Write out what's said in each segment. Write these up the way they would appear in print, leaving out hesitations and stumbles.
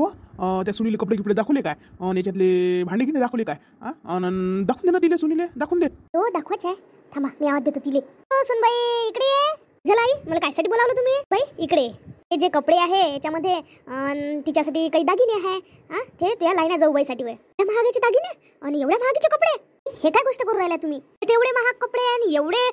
हो त्या सुनीले कपडे गिपडे दाखवले काय आणि याच्यातले भांडे गिंडे दाखवले काय आणि दाखवून दे ना तिले सुनीले दाखवून दे. हो दाखवायचं आहे. थांबा मी आवाज देतो तिले. हो सुनबाई इकडे ये. झालं आई मला कायसाठी बोलावलं तुम्ही? बाई इकडे हे जे कपडे आहे याच्यामध्ये तिच्यासाठी काही दागिने आहे ते तुझ्या लाईना जाऊबाईसाठी वय महागाचे दागिने आणि एवढ्या महागाचे कपडे. हे काय गोष्ट करून राहिल्या तुम्ही? तेवढे महाग कपडे आणि एवढे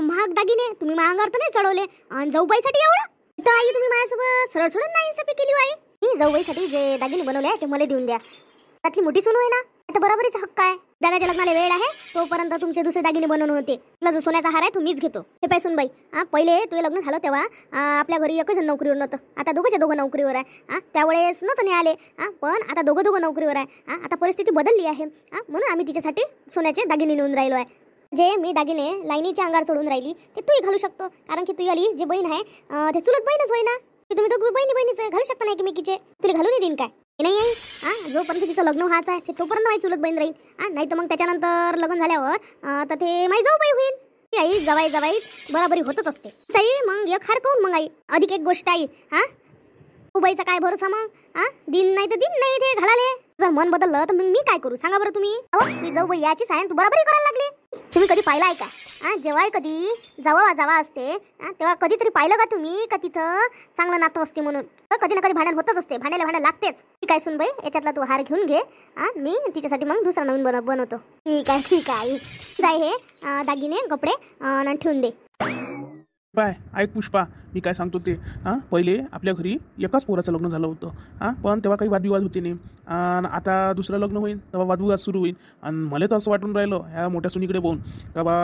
महाग दागिने तुम्ही महागावर तर नाही चढवले आणि जाऊबाईसाठी एवढं? तर आई तुम्ही माझ्यासोबत सरळ सोडून नाही इन्साफी केली आई. मी जाऊबाईसाठी जे दागिने बनवले आहे ते मला देऊन द्या. त्यातली मोठी सून होय ना आता बरोबरीच हक्क आहे. दादाच्या लग्नाला वेळ आहे तोपर्यंत तुमचे दुसरे दागिने बनवून होते. तुला जो सोन्याचा हार आहे तो मीच घेतो. हे पाय सुनबाई पहिले तुझे लग्न झालं तेव्हा आपल्या घरी एकच नोकरीवर नव्हतं. आता दोघं नोकरीवर आहे. त्यावेळेस नव्हतं नाही आले पण आता दोघं नोकरीवर आहे. आता परिस्थिती बदलली आहे म्हणून आम्ही तिच्यासाठी सोन्याचे दागिने नेऊन राहिलो आहे. जे मी दागिने लाईनीच्या अंगावर चढून राहिली ते तूही घालू शकतो कारण की तुझी आली जे बहीण आहे ते चुलत बहीणच होय ना. तुम्ही दोघं बहिणीच घालू शकता नाही की मी किचे तुला घालून नाही देईन काय? नाही आई जोपर्यंत तिचं लग्न व्हायचं आहे ते तोपर्यंत माझी चुलत बहीण राहील नाही तर मग त्याच्यानंतर लग्न झाल्यावर तर ते माझी जाऊबाई होईल. आई जवाई बराबरी होतच असते. आई मग एक हार काऊन मग आई अधिक एक गोष्ट आई उबाईचा काय भरोसा मग दिन नाही तर दिन नाही ते घालाले. जर मन बदललं तर मग मी काय करू सांगा बरं तुम्ही? मी जाऊबाई याचीच आहे तू बराबरी करायला लागली. तुम्ही कधी पाहिलं आहे का जेव्हा कधी जावा असते तेव्हा कधीतरी पाहिलं का तुम्ही का तिथं चांगलं नातं असते म्हणून? कधी ना कधी भांडण होतच असते. भांडायला लागतेच. ठीक आहे सुनबाई याच्यातला तू हार घेऊन घे मी तिच्यासाठी मग दुसरा नवीन बनवतो. ठीक आहे जाय हे दागिने कपडे ठेवून दे. बाय ऐक पुष्पा मी काय सांगतो ते पहिले आपल्या घरी एकाच पोराचं लग्न झालं होतं पण तेव्हा काही वादविवाद होते नाही आणि आता दुसरं लग्न होईल तेव्हा वादविवाद सुरू होईल आणि मला तर असं वाटून राहिलं ह्या मोठ्या सुनीकडे पाहून तेव्हा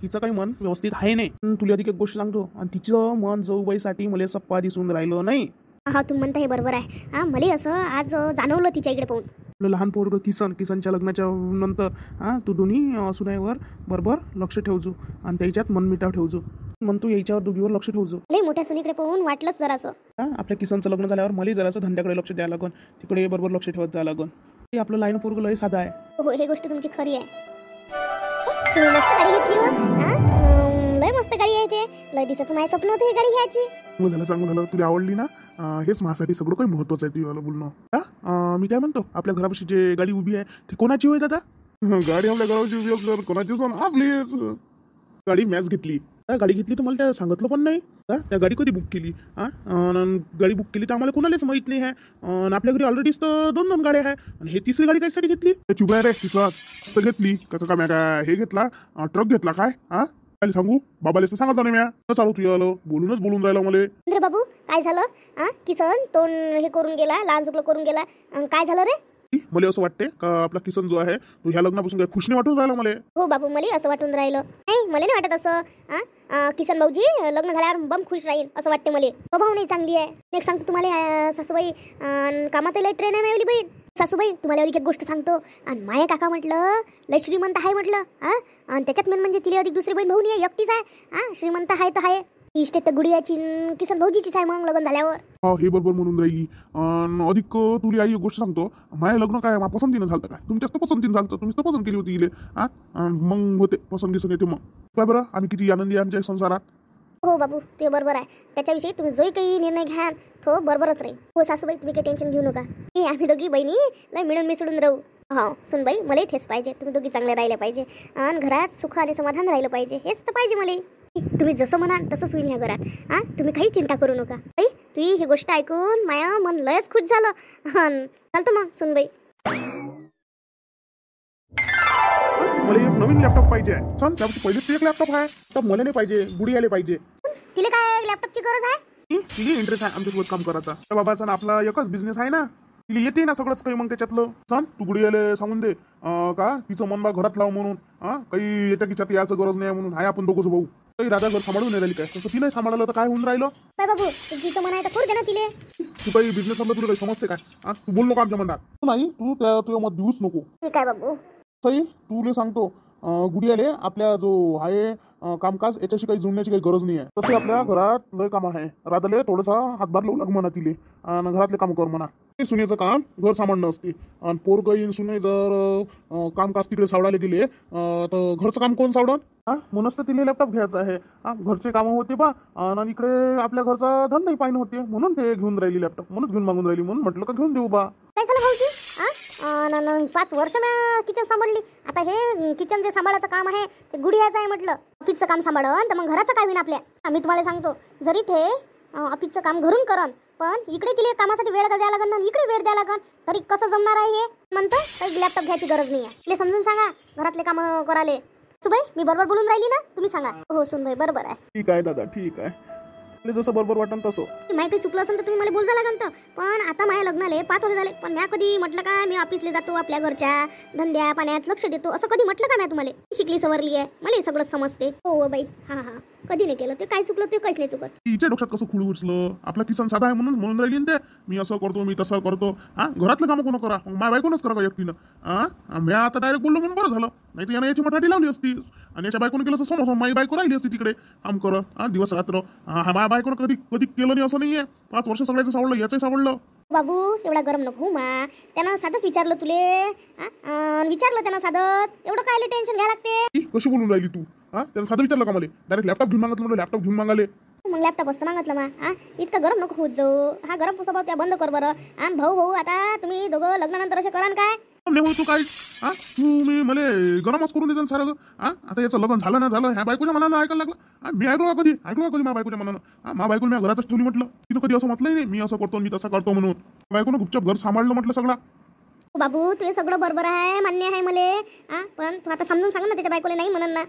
हिचं काही मन व्यवस्थित आहे नाही. तुला अधिक एक गोष्ट सांगतो आणि तिचं मन जाऊबाईसाठी मला सप्पा दिसून राहिलं नाही. तुम्ही म्हणता हे बरोबर आहे. मला असं आज जाणवलं तिच्या इकडे पाहून. लहान पोरग किसनच्या लग्नाच्या नंतर तू दोन्ही सुनाईवर बरोबर लक्ष ठेवजो आणि त्याच्यात मनमिटाव ठेवजो म्हणतो याच्यावर दोघीवर लक्ष ठेवजो. लय मोठ्या सुनीकडे पाहून वाटलंच जरासं आपल्या किसनचं लग्न झाल्यावर मला जरासं धंद्याकडे लक्ष द्यायला लागन तिकडे बरोबर लक्ष ठेवत जायला लागन. ते आपलं लाईन पोरग लय साधा आहे. हो हे गोष्ट तुमची खरी आहे. मस्त गाडी घेतली लय मस्त गाडी आहे ते. लय दिवसाचं माझं स्वप्न होतं ही गाडी घ्यायची. चांगलं झालं तुला आवडली ना. हेच माझ्यासाठी सगळं काही महत्वाचं आहे तुला बोलणं. मी काय म्हणतो आपल्या घरापाशी जे गाडी उभी आहे ती कोणाची होय दादा? गाडी आपल्या घरापाशी उभी असणार कोणाची सण आपलीच. गाडी मॅच घेतली गाडी घेतली तर मला त्या सांगितलं पण नाही. त्या गाडी कधी बुक केली गाडी बुक केली तर आम्हाला कोणालाच माहित नाही आहे. आपल्या घरी ऑलरेडीच तर दोन गाड्या आहे आणि हे तिसरी गाडी कशासाठी घेतली? चुबाय रे तिथं घेतली का म्या काय हे घेतला ट्रक घेतला काय काय सांगू बाबाला सांगत नाही म्या चालू तू आलो बोलून राहिलं मला. बाबू काय झालं किसन तोंड हे करून गेला लहान चुकलं करून गेला काय झालं रे? मला असं वाटते का आपला किसन जो आहे तो ह्या लग्नापासून काय खुश नाही वाटून राहिला मला. हो बाबू मला असं वाटून राहिलं. नाही मला नाही वाटत असं. किसन भाऊजी लग्न झाल्यावर बम खुश राहील असं वाटते मला. स्वभाव नाही चांगली आहे. एक सांगतो तुम्हाला सासूबाई कामात लय ट्रेन आहे मावली बहीण. सासूबाई तुम्हाला अधिक एक गोष्ट सांगतो आणि माया काका म्हटलं लय श्रीमंत आहे म्हटलं आणि त्याच्यात मेन म्हणजे तिला अधिक दुसरी बहीण भाऊ नाही एकटीच आहे. श्रीमंत आहे तर आहे इस्टेट तर गुडियाची किसन भाऊजीचीच आहे मग लग्न झाल्यावर. हे बरोबर म्हणून राहिली. अधिक तुला आई एक गोष्ट सांगतो माझ्या लग्न काय पसंतीनं झालं काय तुमच्याच तर पसंतीनं झालं तुम्हीच तर पसंत केली होती इले मग होते पसंत दिसून येते. मग काय बरं आम्ही किती आनंदी आहे आमच्या संसारात. हो बाबू ते बरोबर आहे. त्याच्याविषयी तुम्ही जोही काही निर्णय घ्याल तो बरोबरच राहील. हो सासूबाई तुम्ही काही टेन्शन घेऊ नका. आम्ही दोघी बहिणी लय मिळून मिसळून राहू. हो सुनबाई मलाही तेच पाहिजे. तुम्ही दोघी चांगले राहिले पाहिजे आणि घरात सुख आणि समाधान राहिलं पाहिजे हेच तर पाहिजे मला. तुम्ही जसं म्हणाल तसंच होईल ह्या घरात. तुम्ही काही चिंता करू नका. तुझी ही गोष्ट ऐकून माया मन लयच खुश झालं. चालतो मग सुनबाई. मला एक नवीन लॅपटॉप पाहिजे आहे. चल त्यापेक्षा पहिलेच एक लॅपटॉप आहे तर मला नाही पाहिजे गुडी आले पाहिजे. तिला काय लॅपटॉपची गरज आहे? तिला इंटरेस्ट आहे आमच्यासोबत काम करायचा. त्या बाबाचा ना आपला एकच बिझनेस आहे ना तिला येते ना सगळंच काही. मग त्याच्यातलं चल तू गुडी आले सांगून दे का तिचं मन बा घरात लाव म्हणून काही याच्या किच्यात याचं गरज नाही म्हणून आहे आपण दोघंच भाऊ. काही राधा घर सांभाळून नाही राहिली काय तसं तिला सांभाळलं तर काय होऊन राहिलं. काय बाबू तिचं म्हणाय तर करू दे ना तिले. तू काही बिझनेस मधलं तुला काही समजते काय तू बोल नको आमच्या मनात नाही तू तुझं मत देऊच नको. ठीक आहे बाबू. सई तुला सांगतो गुडी आले आपल्या जो आहे कामकाज याच्याशी काही जुळण्याची काही गरज नाही आहे. तसे आपल्या घरात लय काम आहे. राधाले थोडासा हातभार लावू लाग म्हणा तिले आणि घरातले काम कर म्हणा. सुनेचं काम घर सांभाळणं असते आणि पोरगं येईन सुने जर कामकाज तिकडे सावडायला गेले तर घरचं काम कोण सावडन? हा म्हणूनच तर तिला लॅपटॉप घ्यायचा आहे. हा घरचे कामं होते बा आणि इकडे आपल्या घरचा धंदाही पाहिजे होते म्हणून ते घेऊन राहिली लॅपटॉप, म्हणून घेऊन मागून राहिली, म्हणून म्हटलं का घेऊन देऊ बा. काय झालं भाऊजी? 5 वर्ष मी किचन सांभाळली. आता हे किचन जे सांभाळायचं काम आहे ते गुडियाचं आहे म्हटलं. ऑफिसचं काम सांभाळन तर मग घराचं काय होईन आपल्या. मी तुम्हाला सांगतो, जरी ते ऑफिसचं काम घरून करन, पण इकडे तिला कामासाठी वेळ द्यायला लागन ना, इकडे वेळ द्यायला लागन, तरी कसं जमणार आहे हे? म्हणतं काही लॅपटॉप घ्यायची गरज नाही आहे. तिला समजून सांगा घरातले कामं कराले. सुबाई मी बरोबर बोलून राहिली ना? तुम्ही सांगा. हो सुनबाई बरोबर आहे. ठीक आहे दादा, ठीक आहे. तुला जसं बरोबर वाटन तसं. माहिती चुकलं असेल तर तुम्ही मला बोलता लागन तर. पण आता माझ्या लग्नाले 5 वर्ष झाले, पण म्या कधी म्हटलं का मी ऑफिसला जातो, आपल्या घरच्या धंद्या पाण्यात लक्ष देतो, असं कधी म्हटलं का म्या तुम्हाला? शिकली सवरली आहे, मला हे सगळं समजते. हो बाई, हा कधी नाही केलं ते. काय चुकलं ते काहीच नाही चुकत. तिच्या डोक्यात कसं खुळ उचलं, आपला किसन साधा आहे म्हणून राहिली ना ते. मी असं करतो, मी तसं करतो. हा घरातलं काम कोण करा, माझ्या बायकोनच करा का एकटीनं? हा मी आता डायरेक्ट बोललो म्हणून बरं झालं, नाही तर यानं याची मठाठी लावली असती आणि याच्या बायकोने केलं असं समोर माझी बायको राहिली असती तिकडे काम कर दिवस रात्र. हा माझ्या बायकोनं कधी कधी केलं नाही असं नाहीये. 5 वर्ष सगळ्याचं सावडलं, याचंही सावडलं. बाबू एवढा गरम नको मा. त्यानं साधंच विचारलं तुले. विचारलं त्यानं साधंच, एवढं काय टेन्शन घ्या लागते? कशी बोलून राहिली तू? हा त्याला साधं विचारलं का मला? डायरेक्ट लॅपटॉप घेऊन मागतलं म्हणलं, लॅपटॉप घेऊन मागाले. मग लॅपटॉप असतं मागितलं मा. इतकं गरम नको होत जाऊ. हा गरम स्वभाव त्या बंद कर बरं. भाऊ आता तुम्ही दोघं लग्नानंतर असे करान काय? तू काय हा तू मी मला गरमच करून देतो सारं. हा आता याचं लग्न झालं ना झालं, ह्या बायकोच्या मनानं ऐकायला लागलं. मी ऐकलो कधी माझ्या बायकोच्या मनानं? माझ्या बायकोला मी घरातच ठेवली म्हटलं. तिनं कधी असं म्हटलंय नाही मी असं करतो मी तसं करतो म्हणून. बायकोनं गुपचाप घर सांभाळलं म्हटलं सगळं. बाबू तुझे सगळं बरोबर आहे, मान्य आहे मले. पण तू आता समजून सांग ना त्याच्या बायकोला नाही म्हणून ना.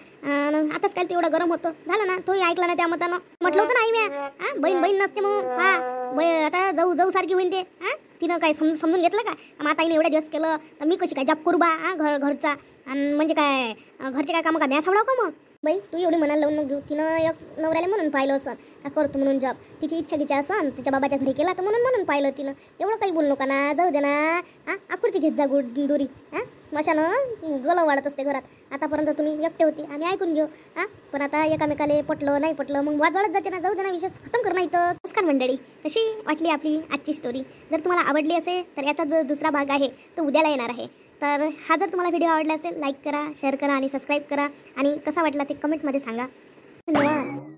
आताच काय तेवढं गरम होतं झालं ना, तोही ऐकला ना त्या मतानं. म्हटलं होतं नाही म्या बहीण नसते म्हणून. आता जाऊ सारखी होईन ते. तिनं काय समजून घेतलं का? मग आता एवढ्या दिवस केलं तर मी कशी काय जॉब करू बा घरचा? आणि म्हणजे काय घरचे काय कामं का म्या सावडाव का मग? बाई तू एवढी मनाला लावून नको घेऊ. तिनं एक नवऱ्याला म्हणून पाहिलं असं का करतो म्हणून जॉब. तिची इच्छा असं तिच्या बाबाच्या घरी केला तर म्हणून पाहिलं तिनं. एवढं काही बोलू नका ना, जाऊ दे ना. आकुडची घेत जा दोरी. मशानं गलं वाढत असते घरात. आतापर्यंत तुम्ही एकटे होते, आम्ही ऐकून घेऊ. पण आता एकामेकाले पटलं नाही पटलं मग वाद वाढत जाते ना. जाऊ दे ना, विषय खतम कर. नाही तर नमस्कार मंडळी, कशी वाटली आपली आजची स्टोरी? जर तुम्हाला आवडली असेल तर याचा जो दुसरा भाग आहे तो उद्याला येणार आहे. तर हा जर तुम्हाला व्हिडिओ आवडला असेल लाईक करा, शेअर करा आणि सबस्क्राईब करा. आणि कसा वाटला ते कमेंटमध्ये सांगा. धन्यवाद.